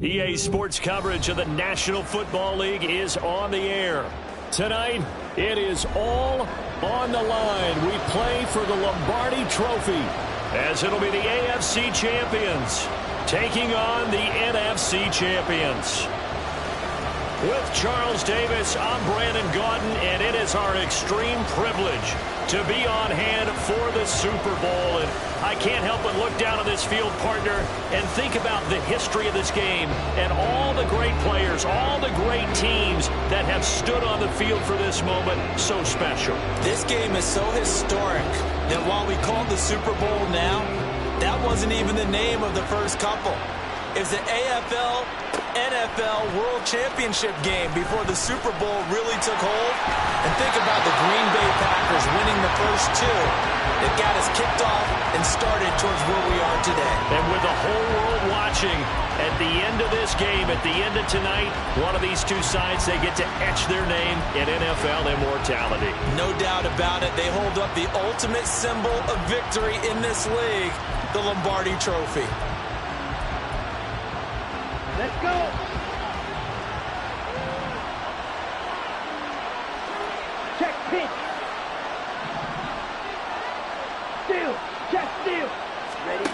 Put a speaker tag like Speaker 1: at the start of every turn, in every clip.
Speaker 1: EA Sports coverage of the National Football League is on the air. Tonight, it is all on the line. We play for the Lombardi Trophy, as it'll be the AFC champions taking on the NFC champions. With Charles Davis, I'm Brandon Gaudin, and it is our extreme privilege to be on hand for the Super Bowl. And I can't help but look down on this field, partner, and think about the history of this game and all the great players, all the great teams that have stood on the field for this moment. So special.
Speaker 2: This game is so historic that while we call it the Super Bowl now, that wasn't even the name of the first couple. It's the AFL NFL World Championship game before the Super Bowl really took hold. And think about the Green Bay Packers winning the first two that got us kicked off and started towards where we are today.
Speaker 1: And with the whole world watching, at the end of this game, at the end of tonight, one of these two sides, they get to etch their name in NFL immortality.
Speaker 2: No doubt about it. They hold up the ultimate symbol of victory in this league, the Lombardi Trophy.
Speaker 3: Let's go. Check pitch. Steal. Check steal. Ready?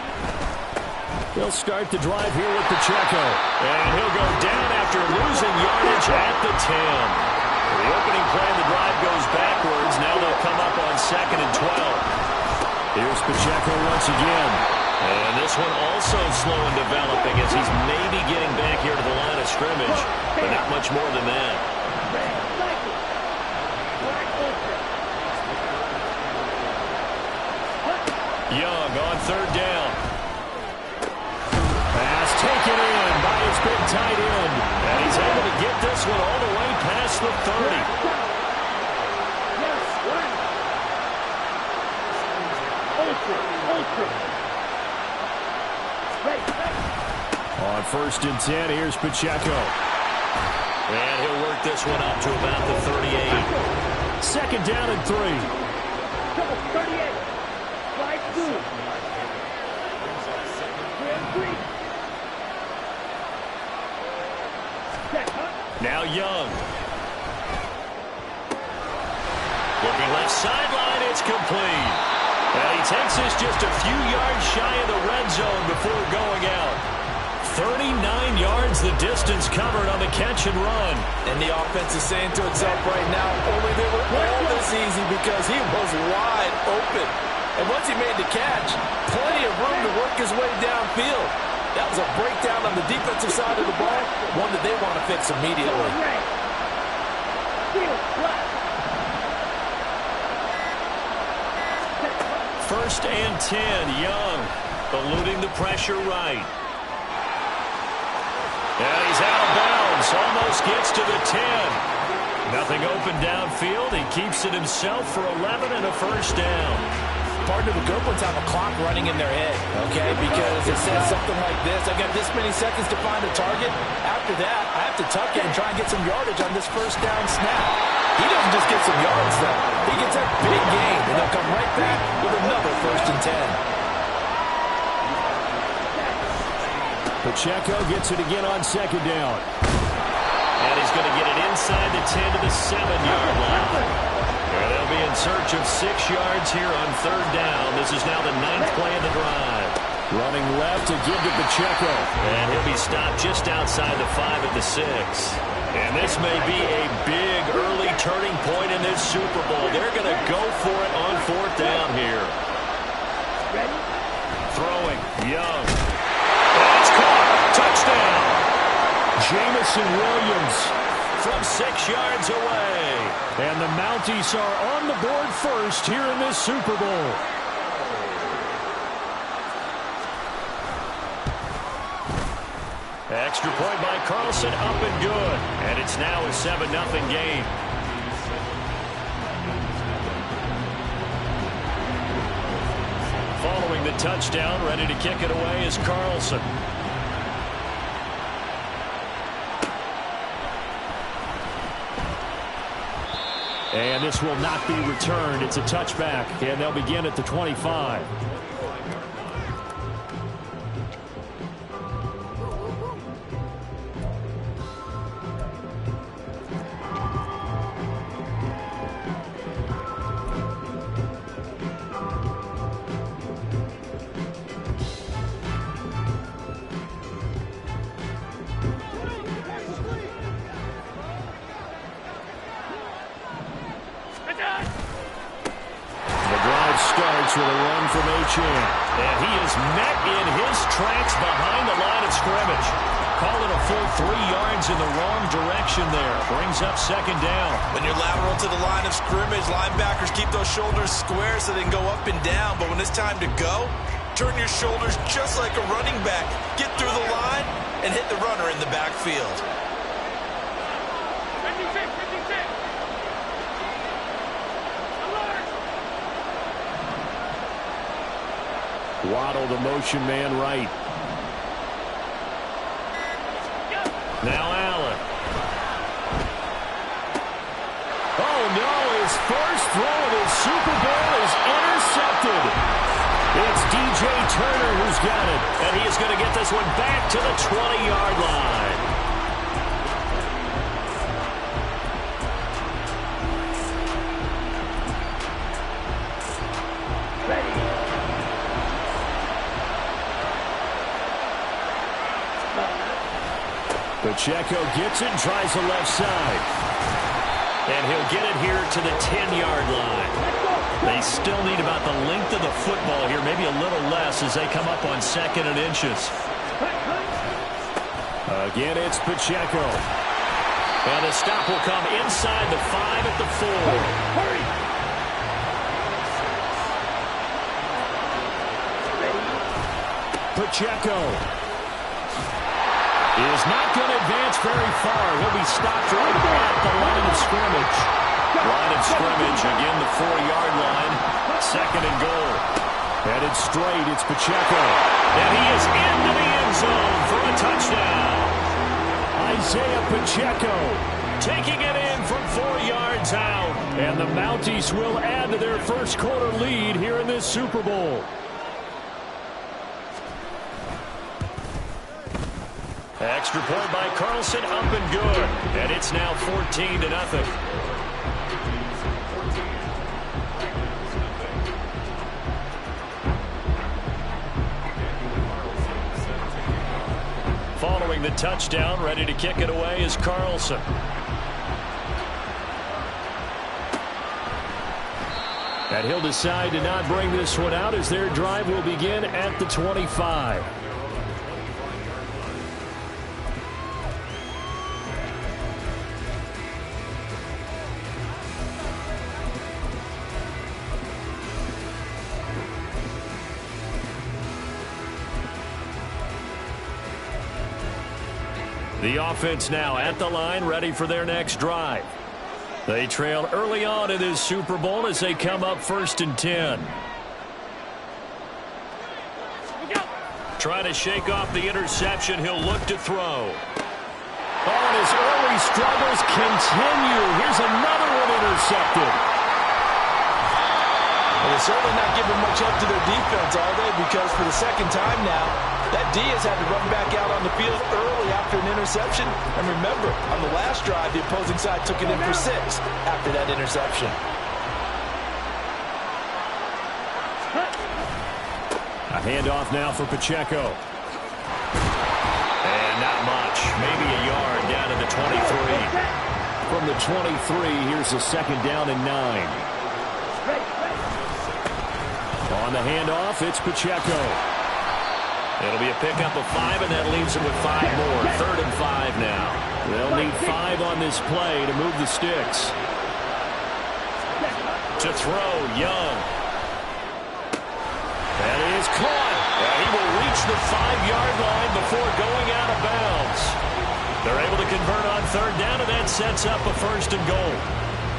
Speaker 1: He'll start the drive here with Pacheco. And he'll go down after losing yardage at the 10. The opening play of the drive goes backwards. Now they'll come up on 2nd and 12. Here's Pacheco once again. And this one also slow in developing as he's maybe getting back here to the line of scrimmage, but not much more than that. Young on 3rd down. Pass taken in by his big tight end. And he's able to get this one all the way past the 30. On 1st and 10, here's Pacheco. And he'll work this one up to about the 38. 2nd down and 3.
Speaker 3: 38. Slide through. 3.
Speaker 1: Now Young. Looking left sideline, it's complete. And he takes this just a few yards shy of the red zone before going out. 39 yards the distance covered on the catch and run.
Speaker 2: And the offense is saying to itself right now, only they were all this easy because he was wide open. And once he made the catch, plenty of room to work his way downfield. That was a breakdown on the defensive side of the ball, one that they want to fix immediately.
Speaker 1: 1st and 10, Young eluding the pressure right. And he's out of bounds, almost gets to the 10. Nothing open downfield. He keeps it himself for 11 and a 1st down.
Speaker 2: Partner, the good ones have a clock running in their head, okay? Because it says something like this. I've got this many seconds to find a target. After that, I have to tuck it and try and get some yardage on this 1st down snap. He doesn't just get some yards, though. He gets a big gain, and they'll come right back with another 1st and 10.
Speaker 1: Pacheco gets it again on 2nd down. And he's going to get it inside the 10 to the 7-yard line. And they'll be in search of 6 yards here on 3rd down. This is now the 9th play of the drive. Running left to give to Pacheco. And he'll be stopped just outside the 5 at the 6. And this may be a big early turning point in this Super Bowl. They're going to go for it on 4th down here. Throwing, Young. That's caught. Touchdown. Jamison Williams from 6 yards away. And the Mounties are on the board first here in this Super Bowl. Extra point by Carlson, up and good. And it's now a 7-0 game. Following the touchdown, ready to kick it away is Carlson. And this will not be returned. It's a touchback, and they'll begin at the 25. starts with a run from Achane. And he is met in his tracks behind the line of scrimmage. Call it a full 3 yards in the wrong direction there. Brings up second down.
Speaker 2: When you're lateral to the line of scrimmage, linebackers keep those shoulders square so they can go up and down. But when it's time to go, turn your shoulders just like a running back. Get through the line and hit the runner in the backfield.
Speaker 1: Waddle, the motion man right. Now Allen. Oh no, his first throw of the Super Bowl is intercepted. It's DJ Turner who's got it, and he is going to get this one back to the 20-yard line. Pacheco gets it and tries the left side. And he'll get it here to the 10-yard line. They still need about the length of the football here, maybe a little less as they come up on 2nd and inches. Again, it's Pacheco. And the stop will come inside the 5 at the 4.
Speaker 3: Hurry!
Speaker 1: Pacheco is not going to advance very far. He'll be stopped right at the line of scrimmage. Line of scrimmage, again the 4-yard line. 2nd and goal. Headed straight, it's Pacheco. And he is into the end zone for a touchdown. Isaiah Pacheco taking it in from 4 yards out. And the Mounties will add to their first quarter lead here in this Super Bowl. Extra point by Carlson, up and good. And it's now 14-0. Following the touchdown, ready to kick it away is Carlson. And he'll decide to not bring this one out as their drive will begin at the 25. The offense now at the line, ready for their next drive. They trail early on in this Super Bowl as they come up 1st and 10. Trying to shake off the interception. He'll look to throw. Oh, and his early struggles continue. Here's another one intercepted.
Speaker 2: Well, they're certainly not giving much help to their defense, are they? Because for the 2nd time now, that D has had to run back out on the field early after an interception. And remember, on the last drive, the opposing side took it in for 6 after that interception.
Speaker 1: A handoff now for Pacheco. And not much. Maybe a yard down to the 23. From the 23, here's a 2nd down and 9. On the handoff, it's Pacheco. It'll be a pickup of 5, and that leaves them with 5 more. 3rd and 5 now. They'll need 5 on this play to move the sticks. To throw, Young. That is caught. And he will reach the 5-yard line before going out of bounds. They're able to convert on 3rd down, and that sets up a 1st and goal.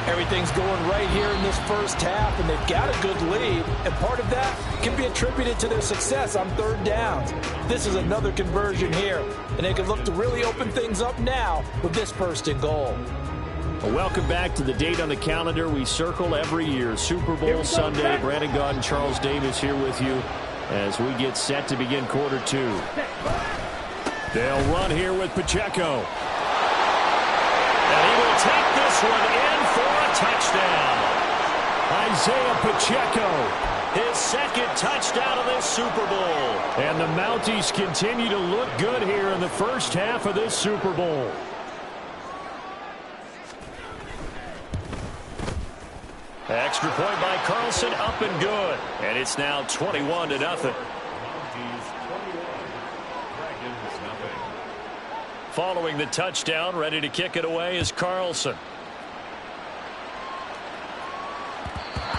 Speaker 2: Everything's going right here in this first half, and they've got a good lead. And part of that can be attributed to their success on 3rd downs. This is another conversion here, and they can look to really open things up now with this 1st and goal.
Speaker 1: Well, welcome back to the date on the calendar we circle every year, Super Bowl Sunday. Brandon Gaudin and Charles Davis here with you as we get set to begin quarter 2. They'll run here with Pacheco. And he will take this one in for a touchdown. Isaiah Pacheco, his 2nd touchdown of this Super Bowl. And the Mounties continue to look good here in the first half of this Super Bowl. Extra point by Carlson, up and good. And it's now 21-0. Following the touchdown, ready to kick it away is Carlson.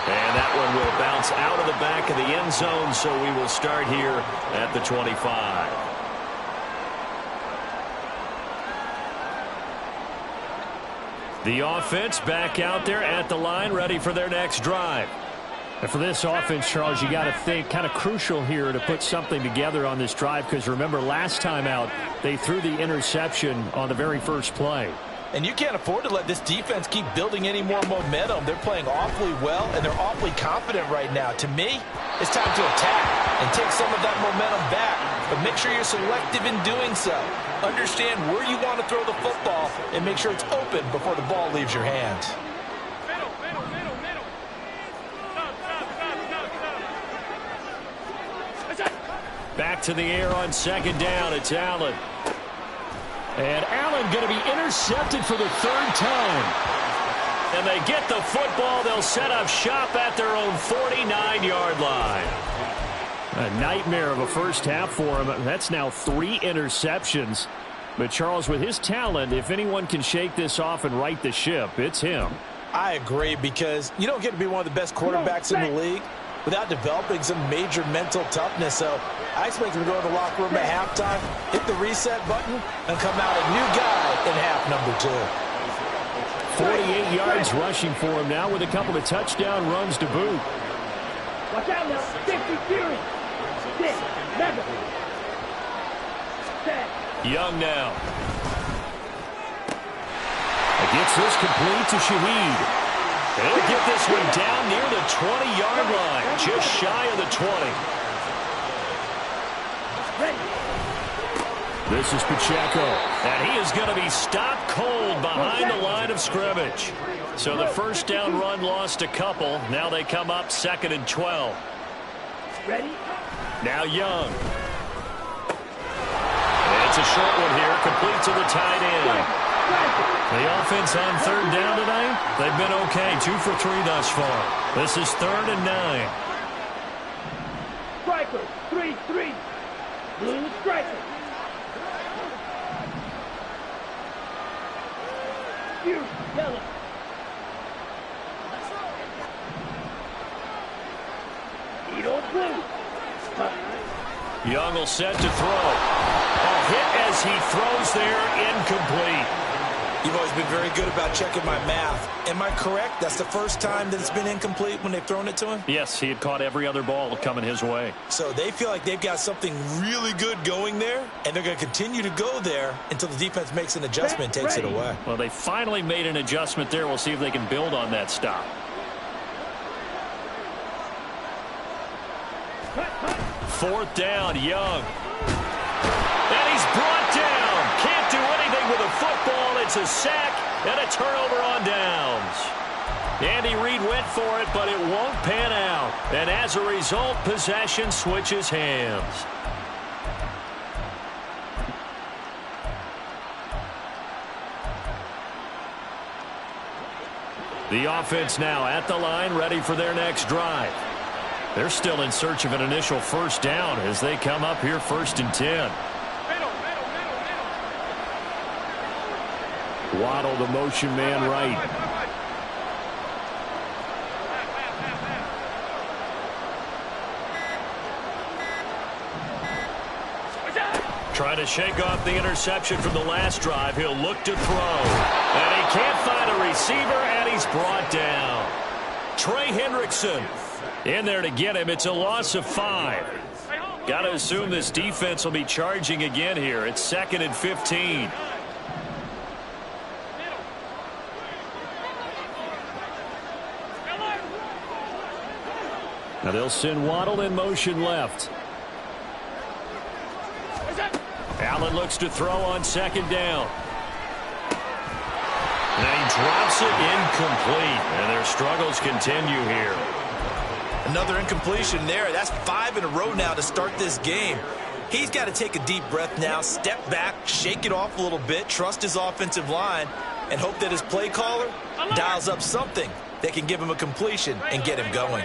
Speaker 1: And that one will bounce out of the back of the end zone, so we will start here at the 25. The offense back out there at the line, ready for their next drive.
Speaker 4: And for this offense, Charles, you got to think kind of crucial here to put something together on this drive, because remember last time out they threw the interception on the very first play.
Speaker 2: And you can't afford to let this defense keep building any more momentum. They're playing awfully well, and they're awfully confident right now. To me, it's time to attack and take some of that momentum back. But make sure you're selective in doing so. Understand where you want to throw the football and make sure it's open before the ball leaves your hands.
Speaker 1: Back to the air on second down. It's Allen. And Allen going to be intercepted for the third time. And they get the football. They'll set up shop at their own 49-yard line.
Speaker 4: A nightmare of a first half for him. That's now 3 interceptions. But Charles, with his talent, if anyone can shake this off and right the ship, it's him.
Speaker 2: I agree, because you don't get to be one of the best quarterbacks in the league without developing some major mental toughness. So I expect him to go to the locker room at halftime, hit the reset button, and come out a new guy in half number 2.
Speaker 4: 48 yards rushing for him now with a couple of touchdown runs to boot.
Speaker 3: Watch out now. 50 Fury. 6, 7, 10.
Speaker 1: Young now.
Speaker 4: Gets this complete to Shaheed.
Speaker 1: He'll get this one down near the 20-yard line, just shy of the 20.
Speaker 4: This is Pacheco.
Speaker 1: And he is going to be stopped cold behind the line of scrimmage. So the first down run lost a couple. Now they come up 2nd and 12.
Speaker 3: Ready?
Speaker 1: Now Young. It's a short one here, complete to the tight end. The offense on third down tonight, they've been okay. 2 for 3 thus far. This is 3rd and 9.
Speaker 3: Striker, 3-3. Blue striker. Fury, yellow. Edo blue.
Speaker 1: Young will set to throw. A hit as he throws there, incomplete.
Speaker 2: You've always been very good about checking my math. Am I correct? That's the first time that it's been incomplete when they've thrown it to him?
Speaker 1: Yes, he had caught every other ball coming his way.
Speaker 2: So they feel like they've got something really good going there, and they're going to continue to go there until the defense makes an adjustment, takes it away.
Speaker 1: Well, they finally made an adjustment there. We'll see if they can build on that stop. Fourth down, Young. And he's brought down. Can't do anything with a football. It's a sack and a turnover on downs. Andy Reid went for it, but it won't pan out. And as a result, possession switches hands. The offense now at the line, ready for their next drive. They're still in search of an initial first down as they come up here 1st and 10.
Speaker 4: Waddle, the motion man, right.
Speaker 1: Trying to shake off the interception from the last drive. He'll look to throw. And he can't find a receiver, and he's brought down. Trey Hendrickson in there to get him. It's a loss of 5. Got to assume this defense will be charging again here. It's 2nd and 15.
Speaker 4: Now they'll send Waddle in motion left.
Speaker 1: Allen looks to throw on 2nd down. And he drops it incomplete. And their struggles continue here.
Speaker 2: Another incompletion there. That's 5 in a row now to start this game. He's got to take a deep breath now, step back, shake it off a little bit, trust his offensive line, and hope that his play caller dials up something They can give him a completion and get him going.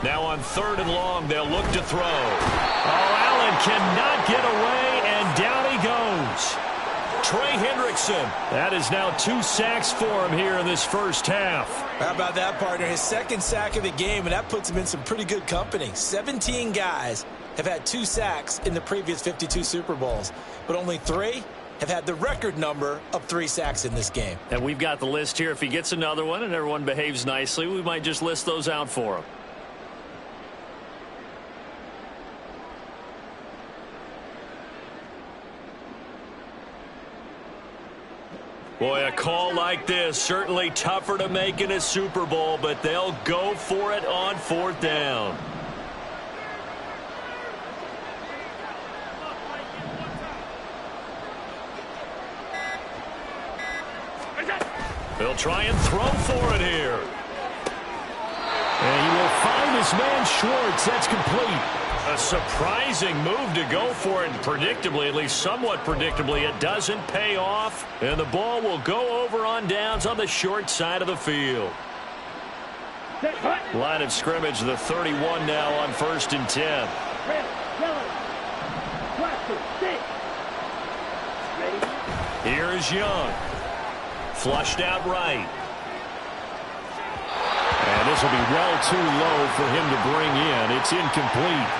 Speaker 1: Now on 3rd and long, they'll look to throw. Oh, Allen cannot get away, and down he goes. Trey Hendrickson. That is now 2 sacks for him here in this first half.
Speaker 2: How about that, partner? His 2nd sack of the game, and that puts him in some pretty good company. 17 guys have had 2 sacks in the previous 52 Super Bowls, but only 3 have had the record number of 3 sacks in this game.
Speaker 4: And we've got the list here. If he gets another one and everyone behaves nicely, we might just list those out for him. Boy, a call like this, certainly tougher to make in a Super Bowl, but they'll go for it on 4th down. They'll try and throw for it here. And he will find his man Schwartz. That's complete. A surprising move to go for it, and predictably, at least somewhat predictably, it doesn't pay off, and the ball will go over on downs on the short side of the field. Line of scrimmage, the 31 now on 1st and 10. Here's Young. Flushed out right. And this will be well too low for him to bring in. It's incomplete.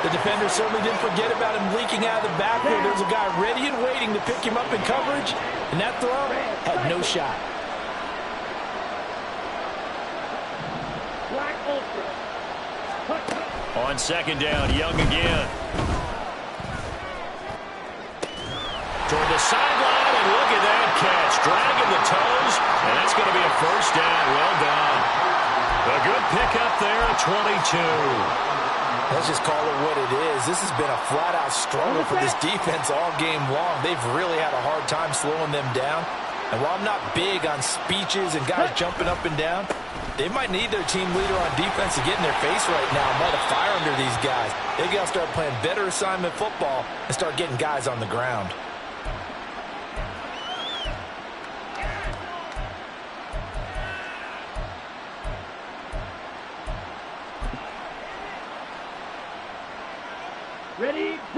Speaker 2: The defender certainly didn't forget about him leaking out of the backfield. There's a guy ready and waiting to pick him up in coverage, and that throw had no shot.
Speaker 1: On 2nd down, Young again. Toward the sideline, and look at that catch. Dragging the toes, and that's going to be a 1st down. Well done. A good pickup there at 22.
Speaker 2: Let's just call it what it is. This has been a flat-out struggle for this defense all game long. They've really had a hard time slowing them down. And while I'm not big on speeches and guys jumping up and down, they might need their team leader on defense to get in their face right now and light a fire under these guys. They got to start playing better assignment football and start getting guys on the ground.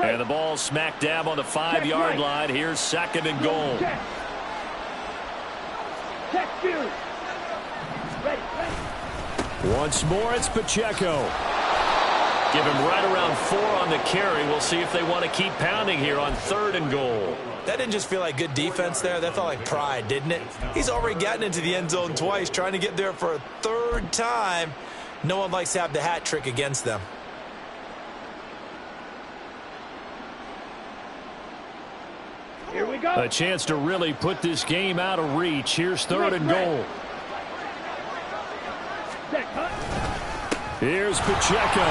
Speaker 1: And the ball smack dab on the 5-yard line. Here's 2nd and goal. Once more, it's Pacheco. Give him right around 4 on the carry. We'll see if they want to keep pounding here on 3rd and goal.
Speaker 2: That didn't just feel like good defense there. That felt like pride, didn't it? He's already gotten into the end zone twice, trying to get there for a 3rd time. No one likes to have the hat trick against them.
Speaker 3: Here we go.
Speaker 1: A chance to really put this game out of reach. Here's 3rd and goal. Here's Pacheco.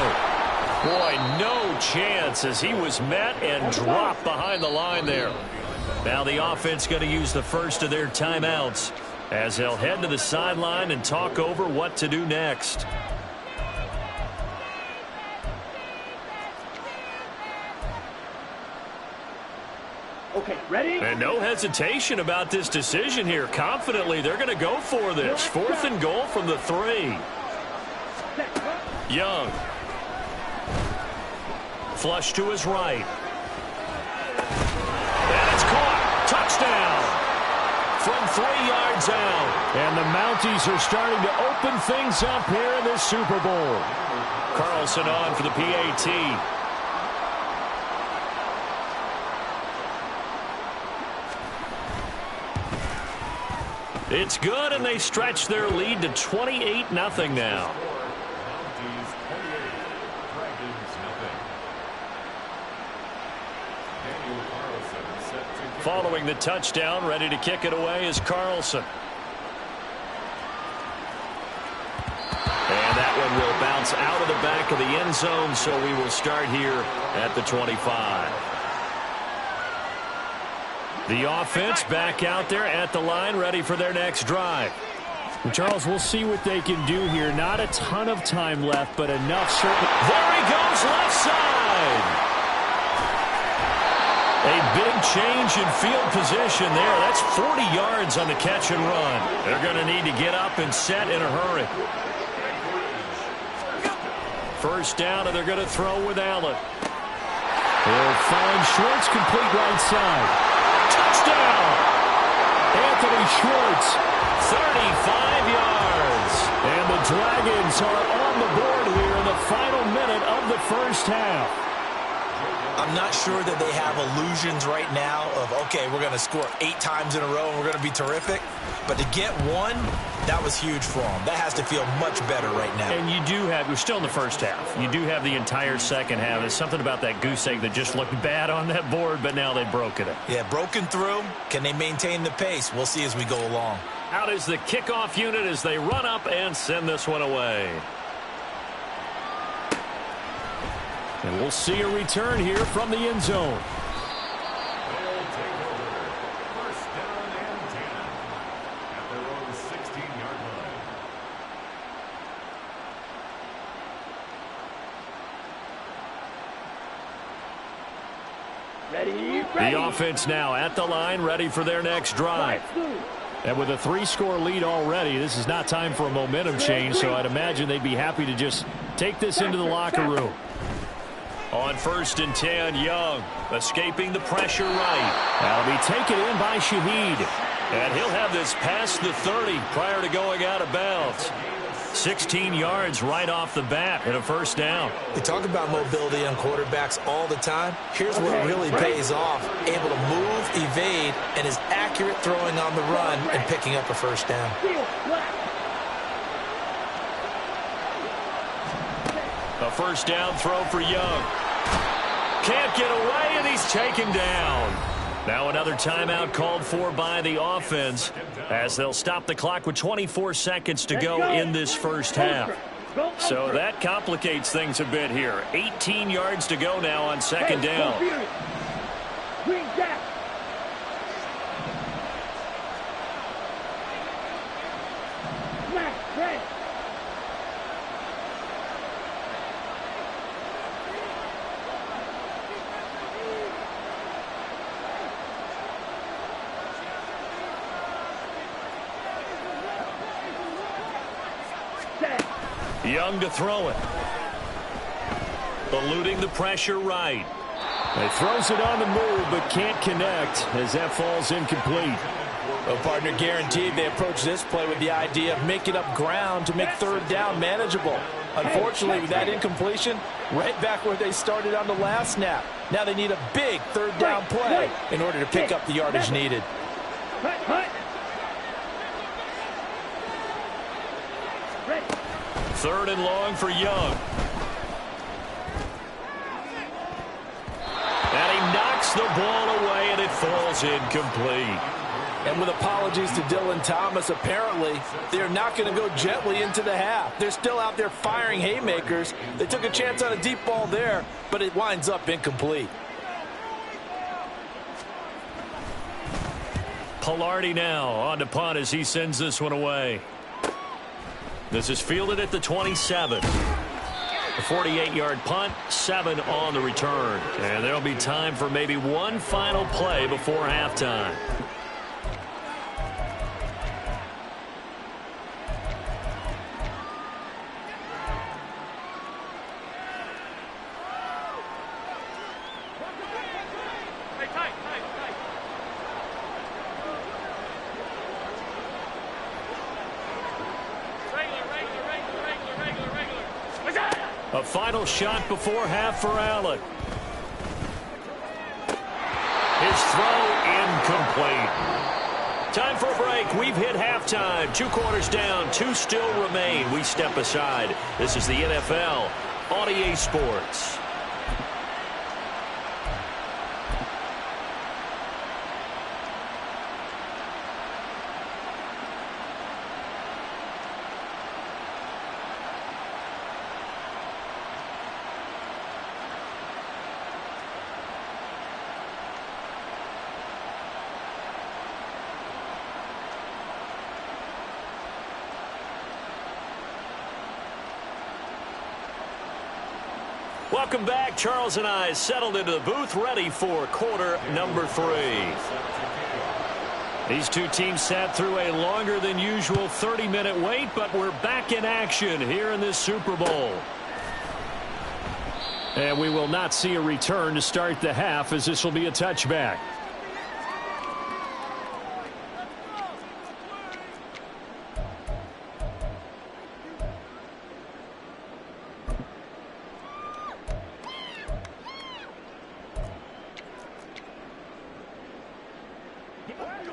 Speaker 1: Boy, no chance as he was met and dropped behind the line there. Now the offense going to use the first of their timeouts as they'll head to the sideline and talk over what to do next.
Speaker 3: Okay, ready?
Speaker 1: And no hesitation about this decision here. Confidently, they're going to go for this. 4th and goal from the 3. Young. Flush to his right. And it's caught. Touchdown. From 3 yards out. And the Mounties are starting to open things up here in this Super Bowl. Carlson on for the PAT. It's good, and they stretch their lead to 28-0 now. Following the touchdown, ready to kick it away is Carlson. And that one will bounce out of the back of the end zone, so we will start here at the 25. The offense back out there at the line, ready for their next drive.
Speaker 4: And Charles, we'll see what they can do here. Not a ton of time left, but enough certainly.
Speaker 1: There he goes, left side. A big change in field position there. That's 40 yards on the catch and run. They're going to need to get up and set in a hurry. First down, and they're going to throw with Allen. They'll find Schwartz, complete right side. Touchdown! Anthony Schwartz, 35 yards. And the Dragons are on the board here in the final minute of the first half.
Speaker 2: I'm not sure that they have illusions right now of, okay, we're going to score 8 times in a row and we're going to be terrific. But to get one, that was huge for them. That has to feel much better right now.
Speaker 1: And you do have, we're still in the first half. You do have the entire second half. There's something about that goose egg that just looked bad on that board, but now they've broken it.
Speaker 2: Yeah, broken through. Can they maintain the pace? We'll see as we go along.
Speaker 1: Out is the kickoff unit as they run up and send this one away. And we'll see a return here from the end zone.
Speaker 5: They'll take over. First down and 10 at their own 16-yard line.
Speaker 3: Ready.
Speaker 1: The offense now at the line, ready for their next drive. And with a 3-score lead already, this is not time for a momentum change, so I'd imagine they'd be happy to just take this into the locker room. On 1st and 10, Young escaping the pressure right. That'll be taken in by Shaheed. And he'll have this past the 30 prior to going out of bounds. 16 yards right off the bat and a first down.
Speaker 2: We talk about mobility on quarterbacks all the time. Here's where it really pays off. Able to move, evade, and is accurate throwing on the run and picking up a first down.
Speaker 1: A first down throw for Young. Can't get away, and he's taken down. Now another timeout called for by the offense as they'll stop the clock with 24 seconds to go in this first half. So that complicates things a bit here. 18 yards to go now on second down.
Speaker 3: Green Jack. Smash, red.
Speaker 1: Young to throw it. Eluding the pressure right. He throws it on the move but can't connect as that falls incomplete.
Speaker 6: Well, partner, guaranteed they approach this play with the idea of making up ground to make third down manageable. Unfortunately, with that incompletion, right back where they started on the last snap. Now they need a big third down play in order to pick up the yardage needed.
Speaker 1: Third and long for Young. And he knocks the ball away, and it falls incomplete.
Speaker 6: And with apologies to Dylan Thomas, apparently they're not going to go gently into the half. They're still out there firing haymakers. They took a chance on a deep ball there, but it winds up incomplete.
Speaker 1: Pilardi now on to punt as he sends this one away. This is fielded at the 27. A 48-yard punt, 7 on the return. And there'll be time for maybe one final play before halftime. A final shot before half for Allen. His throw incomplete. Time for a break. We've hit halftime. 2 quarters down. 2 still remain. We step aside. This is the NFL on EA Sports. Welcome back. Charles and I settled into the booth, ready for quarter number 3. These two teams sat through a longer than usual 30-minute wait, but we're back in action here in this Super Bowl. And we will not see a return to start the half, as this will be a touchback.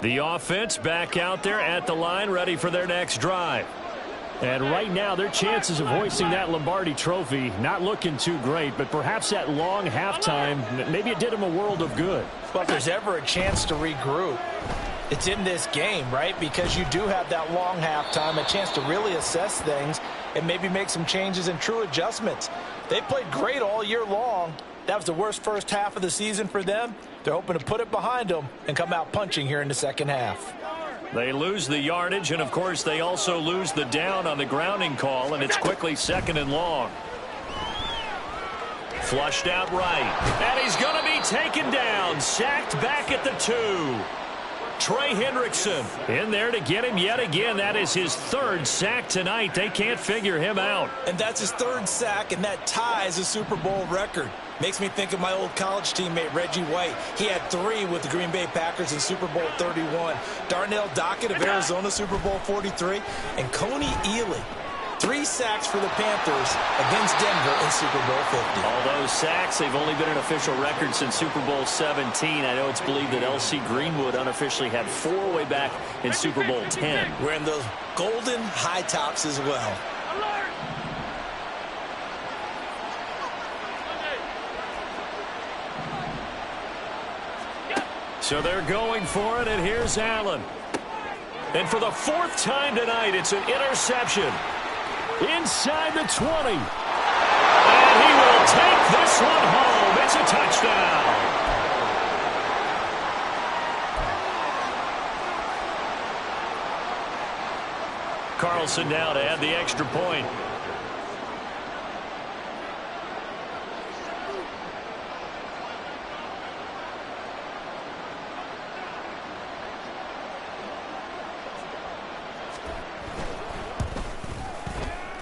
Speaker 1: The offense back out there at the line, ready for their next drive. And right now, their chances of hoisting that Lombardi trophy not looking too great, but perhaps that long halftime, maybe it did them a world of good.
Speaker 6: Well, if there's ever a chance to regroup, it's in this game, right? Because you do have that long halftime, a chance to really assess things and maybe make some changes and true adjustments. They played great all year long. That was the worst first half of the season for them. They're hoping to put it behind them and come out punching here in the second half.
Speaker 1: They lose the yardage, and, of course, they also lose the down on the grounding call, and it's quickly 2nd and long. Flushed out right, and he's going to be taken down, sacked back at the 2. Trey Hendrickson in there to get him yet again. That is his 3rd sack tonight. They can't figure him out.
Speaker 2: And that's his 3rd sack, and that ties a Super Bowl record. Makes me think of my old college teammate, Reggie White. He had 3 with the Green Bay Packers in Super Bowl 31. Darnell Dockett of Arizona, Super Bowl 43. And Coney Ely, 3 sacks for the Panthers against Denver in Super Bowl 50.
Speaker 1: All those sacks, they've only been an official record since Super Bowl 17. I know it's believed that L.C. Greenwood unofficially had 4 way back in Super Bowl 10.
Speaker 2: Wearing those golden high tops as well.
Speaker 1: So they're going for it, and here's Allen. And for the 4th time tonight, it's an interception. Inside the 20. And he will take this one home. It's a touchdown. Carlson now to add the extra point.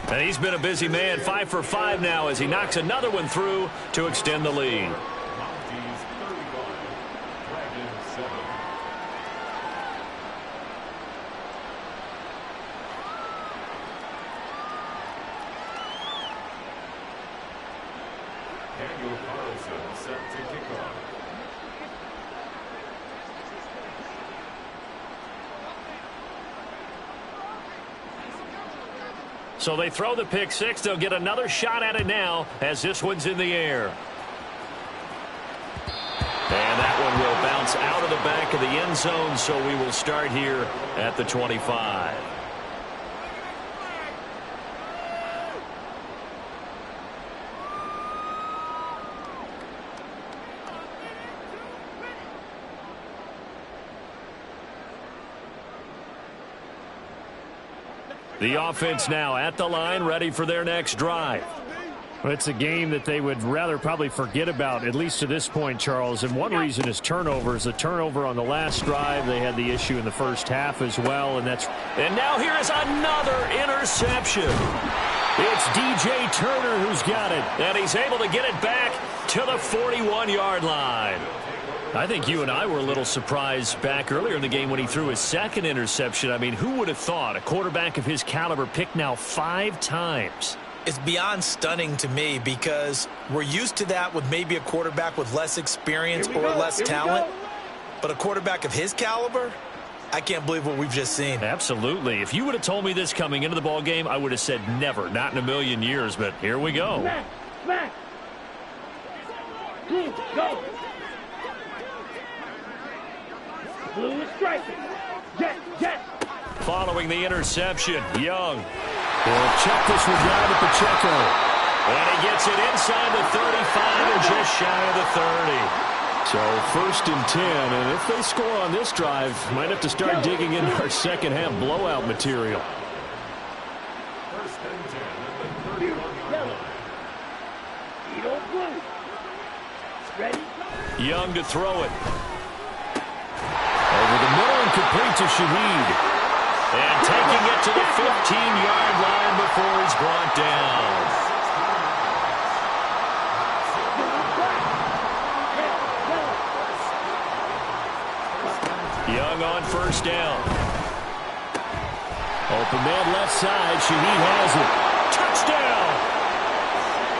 Speaker 1: And he's been a busy man, 5 for 5 now as he knocks another one through to extend the lead. So they throw the pick 6. They'll get another shot at it now as this one's in the air. And that one will bounce out of the back of the end zone, so we will start here at the 25. The offense now at the line, ready for their next drive.
Speaker 4: Well, it's a game that they would rather probably forget about, at least to this point, Charles. And one reason is turnovers. A turnover on the last drive. They had the issue in the first half as well. And
Speaker 1: now here is another interception. It's DJ Turner who's got it. And he's able to get it back to the 41-yard line.
Speaker 4: I think you and I were a little surprised back earlier in the game when he threw his 2nd interception. I mean, who would have thought a quarterback of his caliber picked now 5 times?
Speaker 2: It's beyond stunning to me because we're used to that with maybe a quarterback with less experience or less talent. But a quarterback of his caliber, I can't believe what we've just seen.
Speaker 4: Absolutely. If you would have told me this coming into the ball game, I would have said never, not in a million years. But here we go.
Speaker 3: Smack. Blue, go. Blue is striking. Jet.
Speaker 1: Following the interception, Young.
Speaker 4: We'll check this one down at Pacheco.
Speaker 1: And he gets it inside the 35 and just shy of the 30.
Speaker 4: So 1st and 10, and if they score on this drive, might have to start digging into our second half blowout material.
Speaker 5: 1st and 10 at the 31-yard line.
Speaker 1: Young to throw it. Over the middle and complete to Shaheed. And taking it to the 15-yard line before he's brought down. Young on first down. Open man left side. Shaheed has it. Touchdown!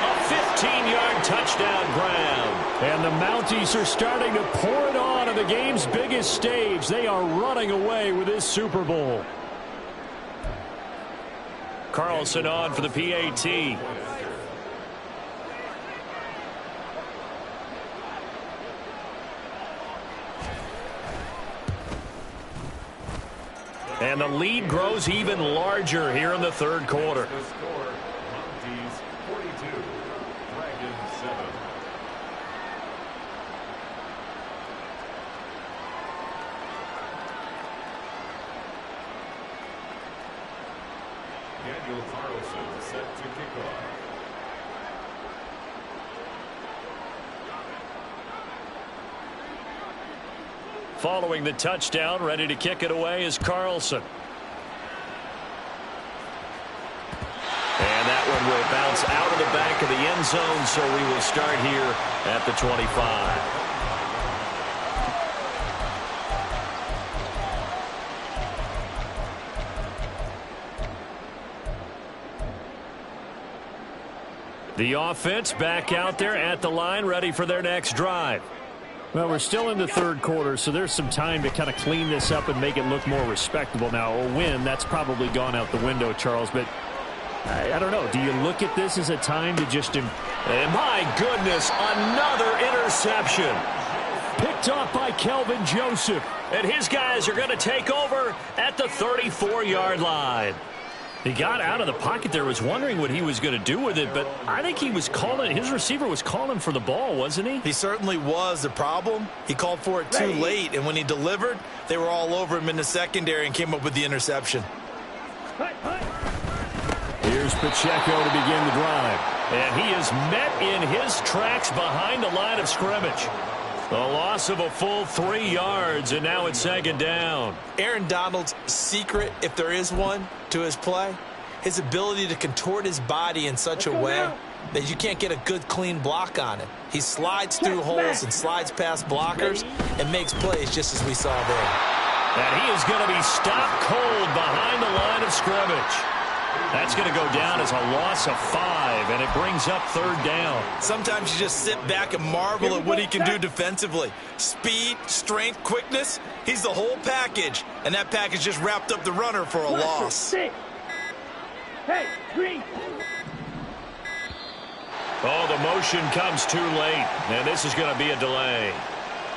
Speaker 1: A 15-yard touchdown grab. And the Mounties are starting to pour it on the game's biggest stage. They are running away with this Super Bowl. Carlson on for the PAT. And the lead grows even larger here in the third quarter.
Speaker 5: The score, Mounties 42, Dragons 7. Daniel Carlson set to kick off.
Speaker 1: Following the touchdown, ready to kick it away is Carlson. And that one will bounce out of the back of the end zone, so we will start here at the 25. The offense back out there at the line, ready for their next drive. Well, we're still in the third quarter, so there's some time to kind of clean this up and make it look more respectable. Now, a win, that's probably gone out the window, Charles, but I don't know. Do you look at this as a time to just... And my goodness, another interception. Picked off by Kelvin Joseph. And his guys are going to take over at the 34-yard line. He got out of the pocket there, was wondering what he was going to do with it, but I think he was calling, his receiver was calling for the ball, wasn't he?
Speaker 6: He certainly was. The problem, he called for it too late, and when he delivered, they were all over him in the secondary and came up with the interception.
Speaker 1: Here's Pacheco to begin the drive, and he is met in his tracks behind the line of scrimmage. A loss of a full 3 yards, and now it's second down.
Speaker 6: Aaron Donald's secret, if there is one, to his play, his ability to contort his body in such a way that you can't get a good, clean block on it. He slides through holes and slides past blockers and makes plays just as we saw there.
Speaker 1: And he is going to be stopped cold behind the line of scrimmage. That's going to go down as a loss of 5, and it brings up third down.
Speaker 6: Sometimes you just sit back and marvel at what he can do defensively. Speed, strength, quickness, he's the whole package. And that package just wrapped up the runner for a loss.
Speaker 3: Hey, green.
Speaker 1: Oh, the motion comes too late, and this is going to be a delay.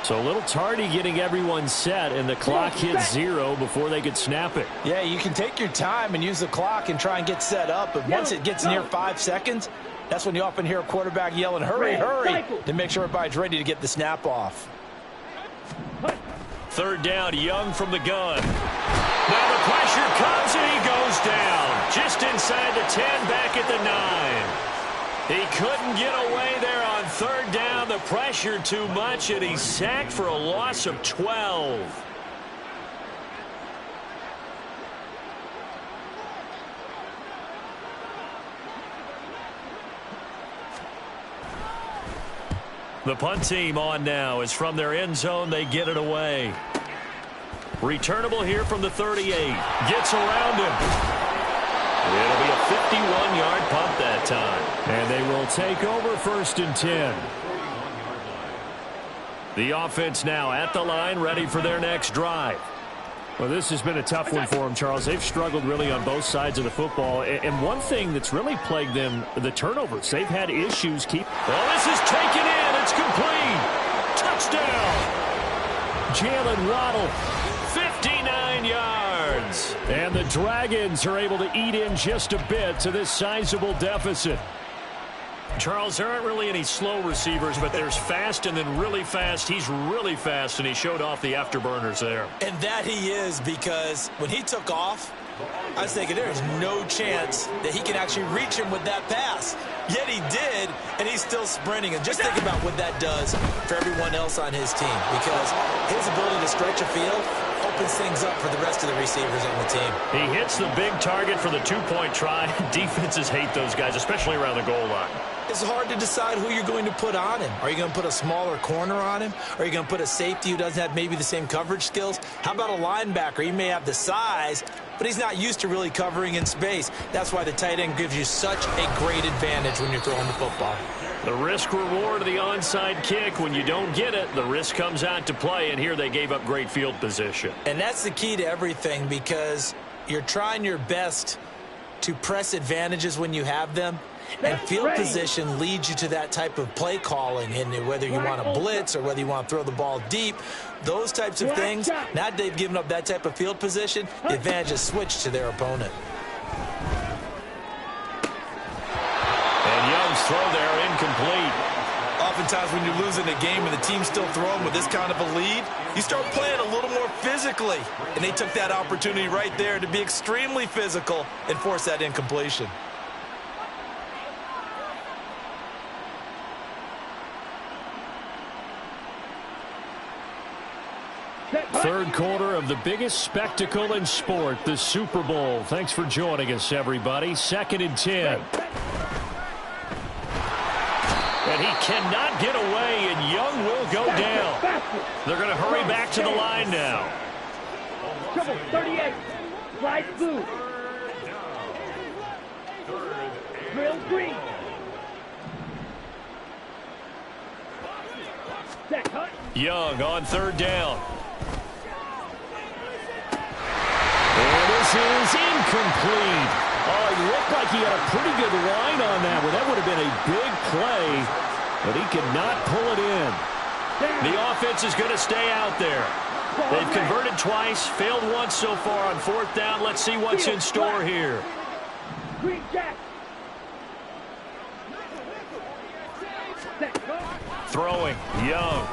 Speaker 1: So a little tardy getting everyone set, and the clock hits 0 before they could snap it.
Speaker 6: Yeah, you can take your time and use the clock and try and get set up, but once it gets near 5 seconds, that's when you often hear a quarterback yelling, hurry, hurry, to make sure everybody's ready to get the snap off.
Speaker 1: Third down, Young from the gun. Now the pressure comes, and he goes down. Just inside the 10, back at the 9. He couldn't get away there on third down. The pressure too much, and he's sacked for a loss of 12. The punt team on now is from their end zone. They get it away. Returnable here from the 38. Gets around him. It'll be a 51-yard punt that time. And they will take over first and 10. The offense now at the line, ready for their next drive. Well, this has been a tough one for them, Charles. They've struggled really on both sides of the football. And one thing that's really plagued them, the turnovers. They've had issues Well, this is taken in. It's complete. Touchdown. Jalen Waddle, 59 yards. And the Dragons are able to eat in just a bit to this sizable deficit. Charles, there aren't really any slow receivers, but there's fast and then really fast. He's really fast, and he showed off the afterburners there.
Speaker 6: And that he is, because when he took off,
Speaker 2: I was thinking there is no chance that he can actually reach him with that pass. Yet he did, and he's still sprinting. And just think about what that does for everyone else on his team, because his ability to stretch a field opens things up for the rest of the receivers on the team.
Speaker 1: He hits the big target for the two-point try. Defenses hate those guys, especially around the goal line.
Speaker 2: It's hard to decide who you're going to put on him. Are you going to put a smaller corner on him? Are you going to put a safety who doesn't have maybe the same coverage skills? How about a linebacker? He may have the size, but he's not used to really covering in space. That's why the tight end gives you such a great advantage when you're throwing the football.
Speaker 1: The risk-reward of the onside kick. When you don't get it, the risk comes out to play, and here they gave up great field position.
Speaker 2: And that's the key to everything, because you're trying your best to press advantages when you have them. And field position leads you to that type of play calling, and whether you want to blitz or whether you want to throw the ball deep, those types of things. Now that they've given up that type of field position, the advantage is switched to their opponent.
Speaker 1: And Young's throw there incomplete.
Speaker 2: Oftentimes when you're losing a game and the team's still throwing with this kind of a lead, you start playing a little more physically. And they took that opportunity right there to be extremely physical and force that incompletion.
Speaker 1: Third quarter of the biggest spectacle in sport, the Super Bowl. Thanks for joining us, everybody. 2nd and 10. And he cannot get away, and Young will go down. They're going to hurry back to the line now.
Speaker 3: Trouble 38. Slide blue. Drill green. Set cut.
Speaker 1: Young on 3rd down. And this is incomplete. Oh, he looked like he had a pretty good line on that one. That would have been a big play, but he could not pull it in. The offense is going to stay out there. They've converted twice, failed once so far on 4th down. Let's see what's in store here.
Speaker 3: Green jack.
Speaker 1: Throwing, Young.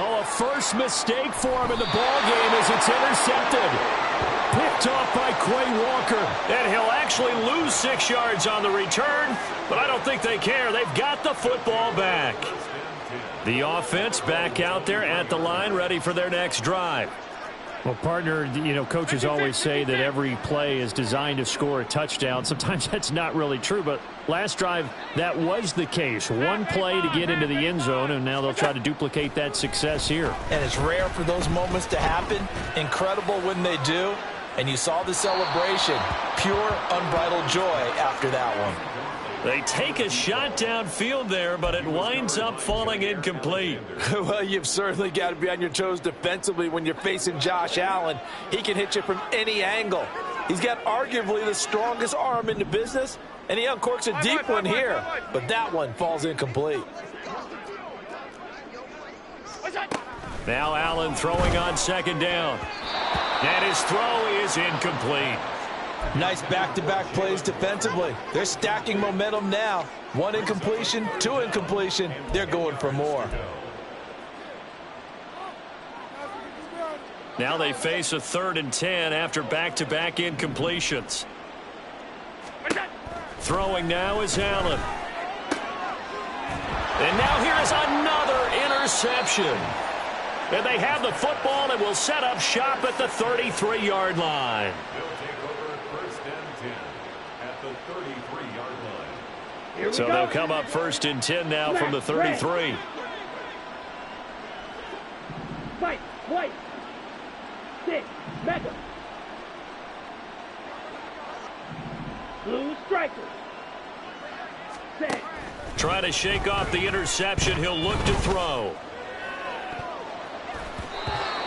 Speaker 1: Oh, a first mistake for him in the ball game as it's intercepted. Picked off by Quay Walker. And he'll actually lose 6 yards on the return, but I don't think they care. They've got the football back. The offense back out there at the line, ready for their next drive. Well, partner, you know, coaches always say that every play is designed to score a touchdown. Sometimes that's not really true, but last drive, that was the case. One play to get into the end zone, and now they'll try to duplicate that success here.
Speaker 2: And it's rare for those moments to happen. Incredible when they do. And you saw the celebration. Pure, unbridled joy after that one.
Speaker 1: They take a shot downfield there, but it winds up falling incomplete.
Speaker 6: Well, you've certainly got to be on your toes defensively when you're facing Josh Allen. He can hit you from any angle. He's got arguably the strongest arm in the business, and he uncorks a deep one here. But that one falls incomplete.
Speaker 1: Now Allen throwing on 2nd down. And his throw is incomplete.
Speaker 6: Nice back-to-back plays defensively. They're stacking momentum now. 1 incompletion, 2 incompletion. They're going for more.
Speaker 1: Now they face a 3rd and 10 after back-to-back incompletions. Throwing now is Allen. And now here is another interception. And they have the football and will set up shop at the 33-yard line. So they'll come up 1st and 10 now from the 33.
Speaker 3: Fight, white. 6, mega. Blue striker. Set.
Speaker 1: Trying to shake off the interception. He'll look to throw.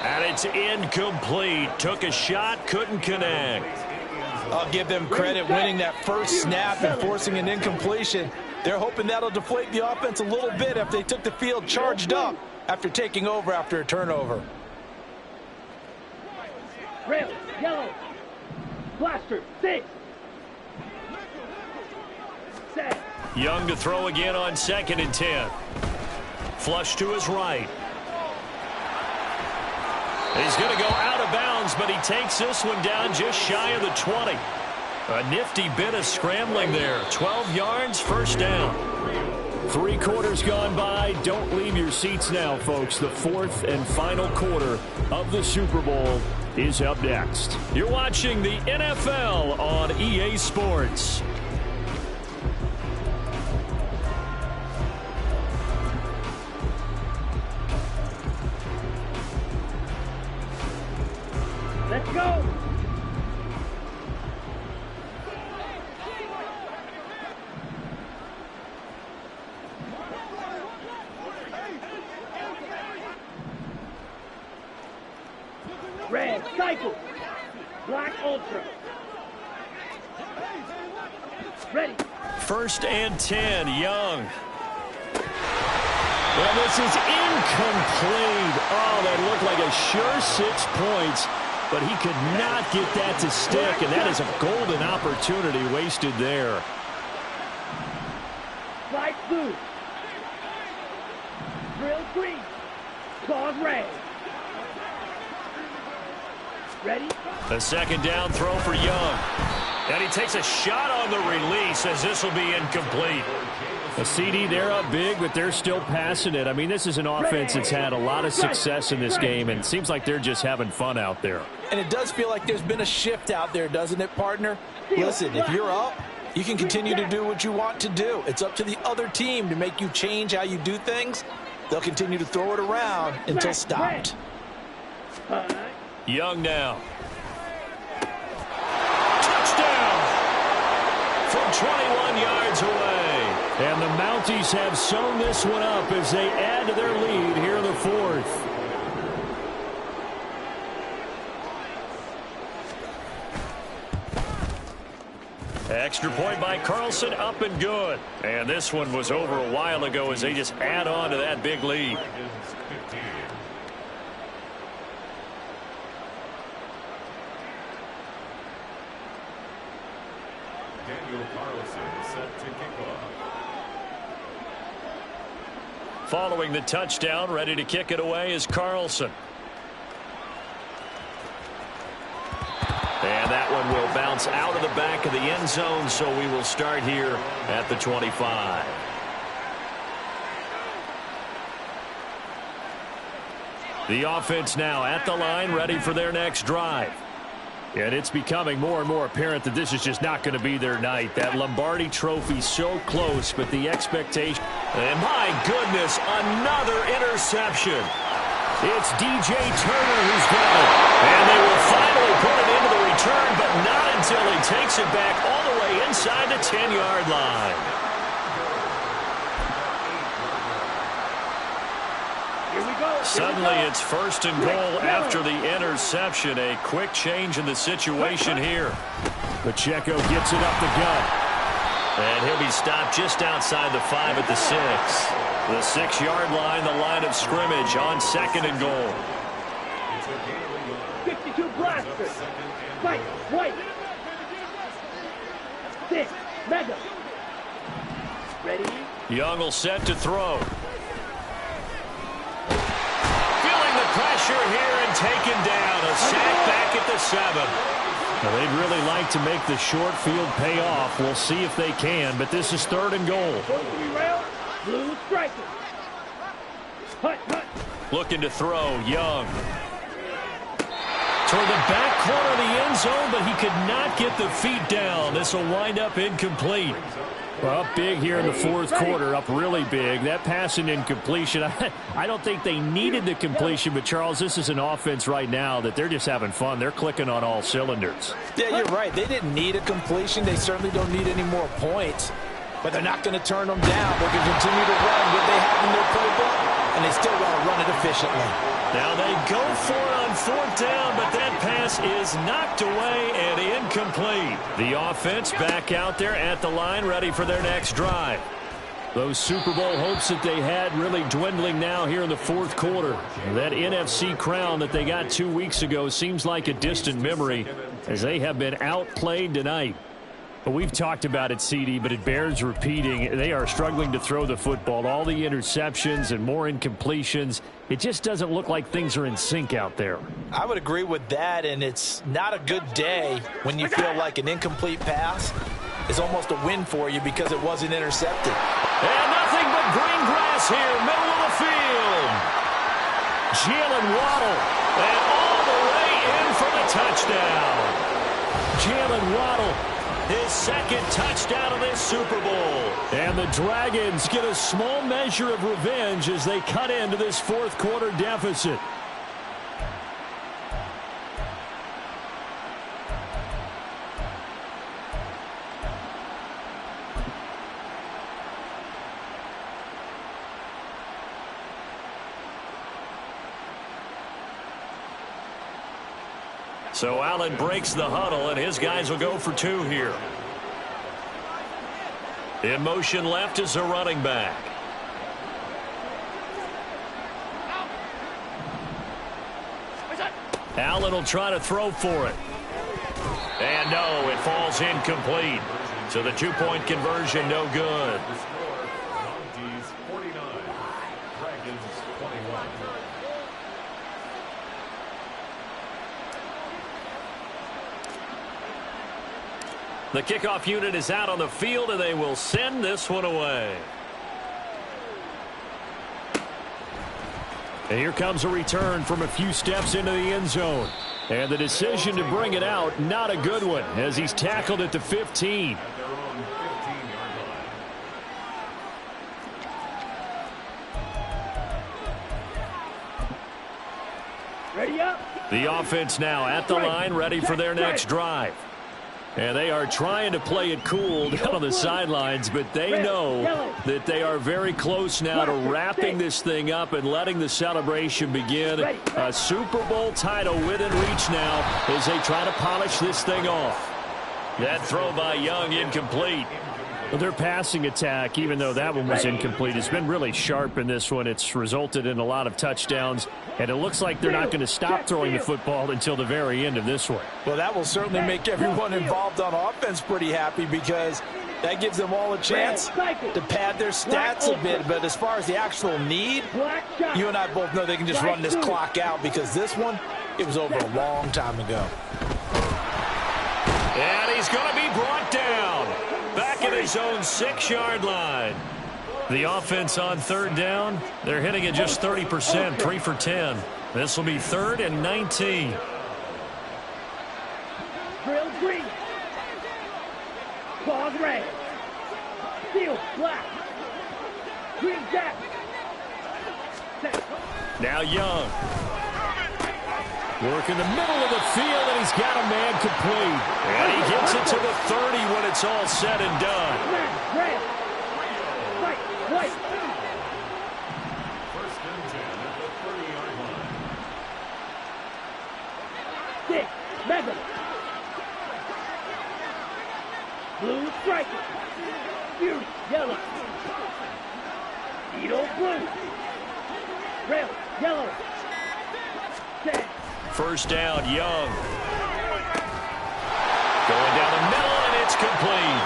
Speaker 1: And it's incomplete. Took a shot, couldn't connect.
Speaker 6: I'll give them credit winning that first snap and forcing an incompletion. They're hoping that'll deflate the offense a little bit if they took the field charged up after taking over after a turnover.
Speaker 3: Red, yellow. Blaster, 6. Set.
Speaker 1: Young to throw again on 2nd and 10. Flush to his right. He's going to go out of bounds, but he takes this one down just shy of the 20. A nifty bit of scrambling there. 12 yards, first down. 3 quarters gone by. Don't leave your seats now, folks. The 4th and final quarter of the Super Bowl is up next. You're watching the NFL on EA Sports.
Speaker 3: Let's go. Red, cycle. Black, ultra. Ready.
Speaker 1: 1st and 10, Young. Well, this is incomplete. Oh, that looked like a sure 6 points, but he could not get that to stick, and that is a golden opportunity wasted there.
Speaker 3: Flight blue. Drill green. Claws red. Ready?
Speaker 1: A 2nd down throw for Young. And he takes a shot on the release as this will be incomplete. A CD, they're up big, but they're still passing it. I mean, this is an offense that's had a lot of success in this game, and it seems like they're just having fun out there.
Speaker 6: And it does feel like there's been a shift out there, doesn't it, partner? Listen, if you're up, you can continue to do what you want to do. It's up to the other team to make you change how you do things. They'll continue to throw it around until stopped.
Speaker 1: Young now. Touchdown! From 21 yards away. And the Mounties have sewn this one up as they add to their lead here in the 4th. Extra point by Carlson, up and good. And this one was over a while ago as they just add on to that big lead. Following the touchdown, ready to kick it away is Carlson. And that one will bounce out of the back of the end zone, so we will start here at the 25. The offense now at the line, ready for their next drive. And it's becoming more and more apparent that this is just not going to be their night. That Lombardi trophy so close, but the expectation. And my goodness, another interception. It's DJ Turner who's got it. And they will finally put it into the return, but not until he takes it back all the way inside the 10-yard line. Suddenly it's 1st and goal after the interception. A quick change in the situation here. Pacheco gets it up the gut. And he'll be stopped just outside the 5 at the 6. The 6-yard line, the line of scrimmage on 2nd and goal.
Speaker 3: 52 blaster. Fight, white. 6, mega. Ready?
Speaker 1: Young will set to throw. Pressure here and taken down. A sack back at the 7. Well, they'd really like to make the short field pay off. We'll see if they can, but this is 3rd and goal.
Speaker 3: Blue striker. Hut, hut.
Speaker 1: Looking to throw, Young. Toward the back corner of the end zone, but he could not get the feet down. This will wind up incomplete. Well, up big here in the 4th quarter, up really big. That pass and incompletion, I don't think they needed the completion, but, Charles, this is an offense right now that they're just having fun. They're clicking on all cylinders.
Speaker 6: Yeah, you're right. They didn't need a completion. They certainly don't need any more points, but they're not going to turn them down. They're going to continue to run what they have in their playbook, and they still want to run it efficiently.
Speaker 1: Now they go for it on 4th down, but that pass is knocked away and incomplete. The offense back out there at the line, ready for their next drive. Those Super Bowl hopes that they had really dwindling now here in the 4th quarter. That NFC crown that they got 2 weeks ago seems like a distant memory as they have been outplayed tonight. We've talked about it, CD, but it bears repeating. They are struggling to throw the football. All the interceptions and more incompletions. It just doesn't look like things are in sync out there.
Speaker 6: I would agree with that, and it's not a good day when you feel like an incomplete pass is almost a win for you because it wasn't intercepted.
Speaker 1: And nothing but green grass here, middle of the field. Jalen Waddle, and all the way in for the touchdown. Jalen Waddle, his second touchdown of this Super Bowl. And the Dragons get a small measure of revenge as they cut into this fourth quarter deficit. So Allen breaks the huddle, and his guys will go for two here. In motion left is a running back. Allen will try to throw for it. And no, it falls incomplete. So the two-point conversion no good.
Speaker 5: Monkeys 49, Dragons 21.
Speaker 1: The kickoff unit is out on the field, and they will send this one away. And here comes a return from a few steps into the end zone. And the decision to bring it out, not a good one, as he's tackled at the 15.
Speaker 5: At their own 15-yard line.
Speaker 3: Ready up.
Speaker 1: The offense now at the line, ready for their next drive. And they are trying to play it cool down on the sidelines, but they know that they are very close now to wrapping this thing up and letting the celebration begin. A Super Bowl title within reach now as they try to polish this thing off. That throw by Young incomplete. Well, their passing attack, even though that one was incomplete, has been really sharp in this one. It's resulted in a lot of touchdowns, and it looks like they're not going to stop throwing the football until the very end of this one.
Speaker 6: Well, that will certainly make everyone involved on offense pretty happy because that gives them all a chance to pad their stats a bit. But as far as the actual need, you and I both know they can just run this clock out because this one, it was over a long time ago.
Speaker 1: And he's going to be brought down. Back at his own 6-yard line. The offense on third down, they're hitting at just 30%, 3 for 10. This will be 3rd and 19.
Speaker 3: Drill green. Claws red. Steel black. Green jack.
Speaker 1: Now Young. Work in the middle of the field, and he's got a man complete. And he gets it to the 30 when it's all said and done.
Speaker 3: Red. White. White.
Speaker 5: First and 10 at the 30-yard line.
Speaker 3: 6, 7. Blue striker. Fury, yellow. Edo blue. Red, yellow. 10.
Speaker 1: First down, Young. Going down the middle, and it's complete.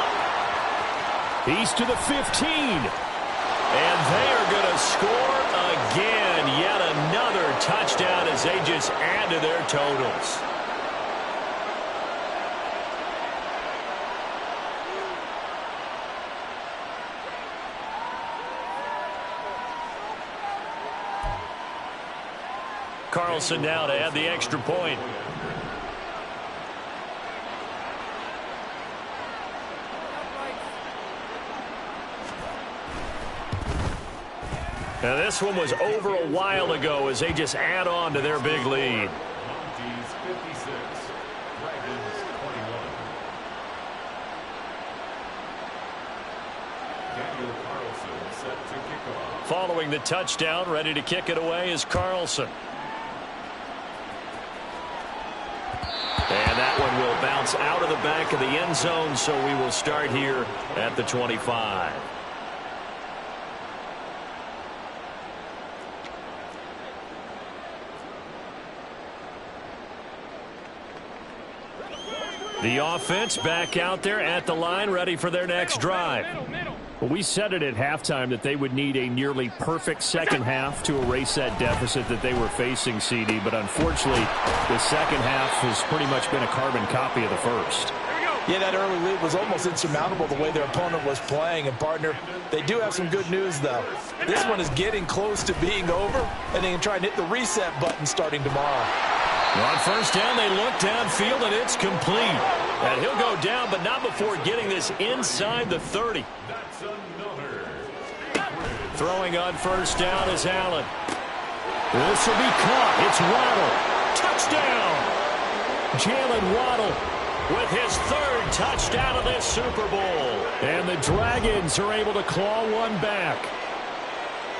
Speaker 1: He's to the 15. And they are going to score again. Yet another touchdown as they just add to their totals. Carlson now to add the extra point. Now this one was over a while ago as they just add on to their big lead.
Speaker 5: Monkeys 56, Dragons 21. Daniel Carlson set to kick off.
Speaker 1: Following the touchdown, ready to kick it away is Carlson. And that one will bounce out of the back of the end zone, so we will start here at the 25. The offense back out there at the line, ready for their next drive. Well, we said it at halftime that they would need a nearly perfect second half to erase that deficit that they were facing, CD. But unfortunately, the second half has pretty much been a carbon copy of the first.
Speaker 6: Yeah, that early lead was almost insurmountable the way their opponent was playing. And, partner, they do have some good news, though. This one is getting close to being over, and they can try and hit the reset button starting tomorrow.
Speaker 1: On first down, they look downfield, and it's complete. And he'll go down, but not before getting this inside the 30. Throwing on first down is Allen. This will be caught. It's Waddle. Touchdown. Jalen Waddle with his third touchdown of this Super Bowl. And the Dragons are able to claw one back.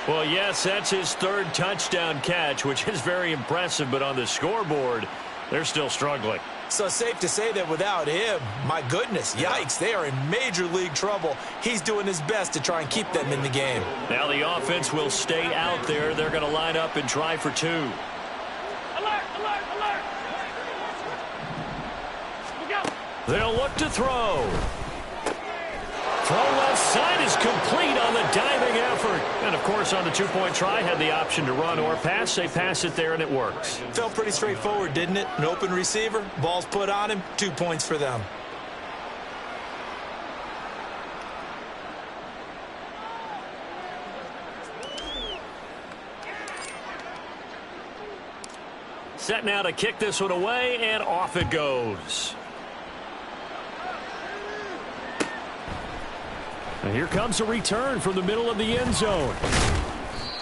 Speaker 1: Well, yes, that's his third touchdown catch, which is very impressive, but on the scoreboard, they're still struggling.
Speaker 2: So safe to say that without him, my goodness, yikes, they are in major league trouble. He's doing his best to try and keep them in the game.
Speaker 1: Now the offense will stay out there. They're going to line up and try for two.
Speaker 3: Alert, alert, alert. Look out.
Speaker 1: They'll look to throw. Throw left side is complete on the diving effort. And, of course, on the two-point try, had the option to run or pass. They pass it there, and it works.
Speaker 2: Felt pretty straightforward, didn't it? An open receiver, ball's put on him, 2 points for them.
Speaker 1: Set now to kick this one away, and off it goes. And here comes a return from the middle of the end zone.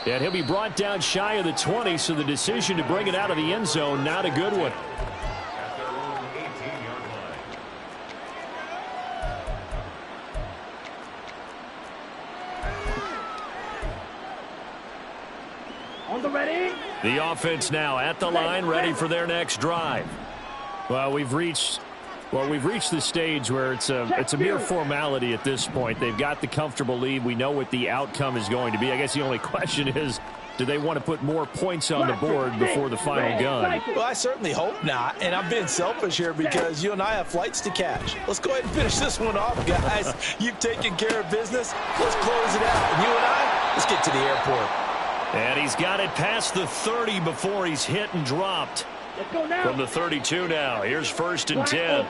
Speaker 1: And he'll be brought down shy of the 20, so the decision to bring it out of the end zone, not a good one.
Speaker 5: At their own 18-yard line.
Speaker 3: On the ready.
Speaker 1: The offense now at the line, ready for their next drive. Well, we've reached the stage where it's a mere formality at this point. They've got the comfortable lead. We know what the outcome is going to be. I guess the only question is, do they want to put more points on the board before the final gun?
Speaker 6: Well, I certainly hope not, and I'm being selfish here because you and I have flights to catch. Let's go ahead and finish this one off, guys. You've taken care of business. Let's close it out. And you and I, let's get to the airport.
Speaker 1: And he's got it past the 30 before he's hit and dropped.
Speaker 3: Let's go now.
Speaker 1: From the 32 now. Here's first and 10.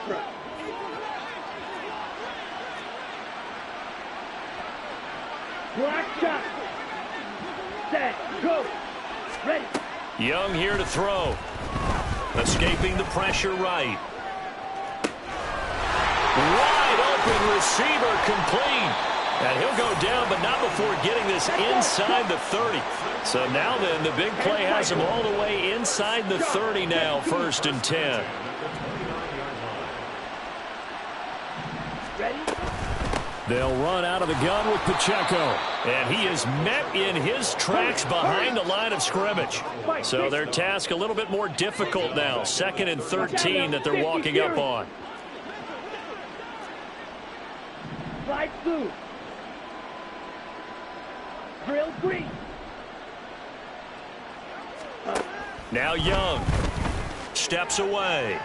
Speaker 3: Black shot. Set. Go. Ready.
Speaker 1: Young here to throw. Escaping the pressure right. Wide open receiver complete. And he'll go down, but not before getting this inside the 30. So now then, the big play has him all the way inside the 30 now, first and 10.
Speaker 3: Ready.
Speaker 1: They'll run out of the gun with Pacheco. And he is met in his tracks behind the line of scrimmage. So their task a little bit more difficult now. Second and 13 that they're walking up on.
Speaker 3: Slide through. Drill green.
Speaker 1: Now Young steps away.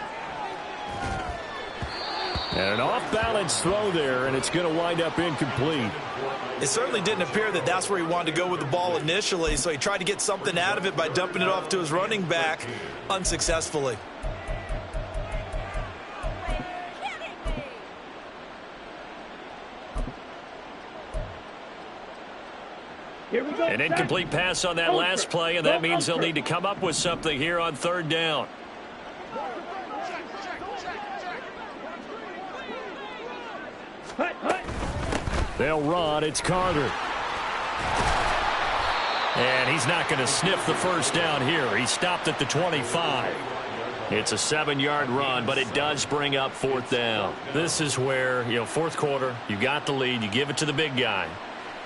Speaker 1: And an off-balance throw there, and it's going to wind up incomplete.
Speaker 2: It certainly didn't appear that that's where he wanted to go with the ball initially, so he tried to get something out of it by dumping it off to his running back unsuccessfully.
Speaker 3: Here we go.
Speaker 1: An incomplete pass on that last play, and that means they'll need to come up with something here on third down. They'll run. It's Carter. And he's not going to sniff the first down here. He stopped at the 25. It's a 7-yard run, but it does bring up fourth down. This is where, fourth quarter, you got the lead, you give it to the big guy.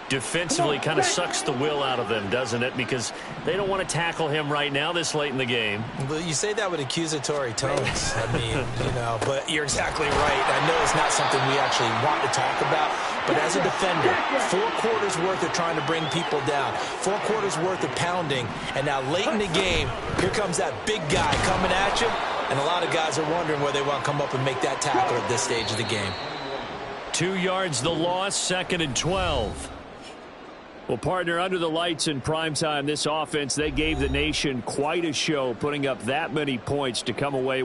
Speaker 1: Defensively kind of sucks the will out of them, doesn't it? Because they don't want to tackle him right now this late in the game.
Speaker 2: Well, you say that with accusatory tones. I mean, but you're exactly right. I know it's not something we actually want to talk about, but as a defender, 4 quarters worth of trying to bring people down, 4 quarters worth of pounding, and now late in the game, here comes that big guy coming at you. And a lot of guys are wondering where they want to come up and make that tackle at this stage of the game.
Speaker 1: 2 yards the loss, 2nd and 12. Well, partner, under the lights in primetime, this offense, they gave the nation quite a show, putting up that many points to come away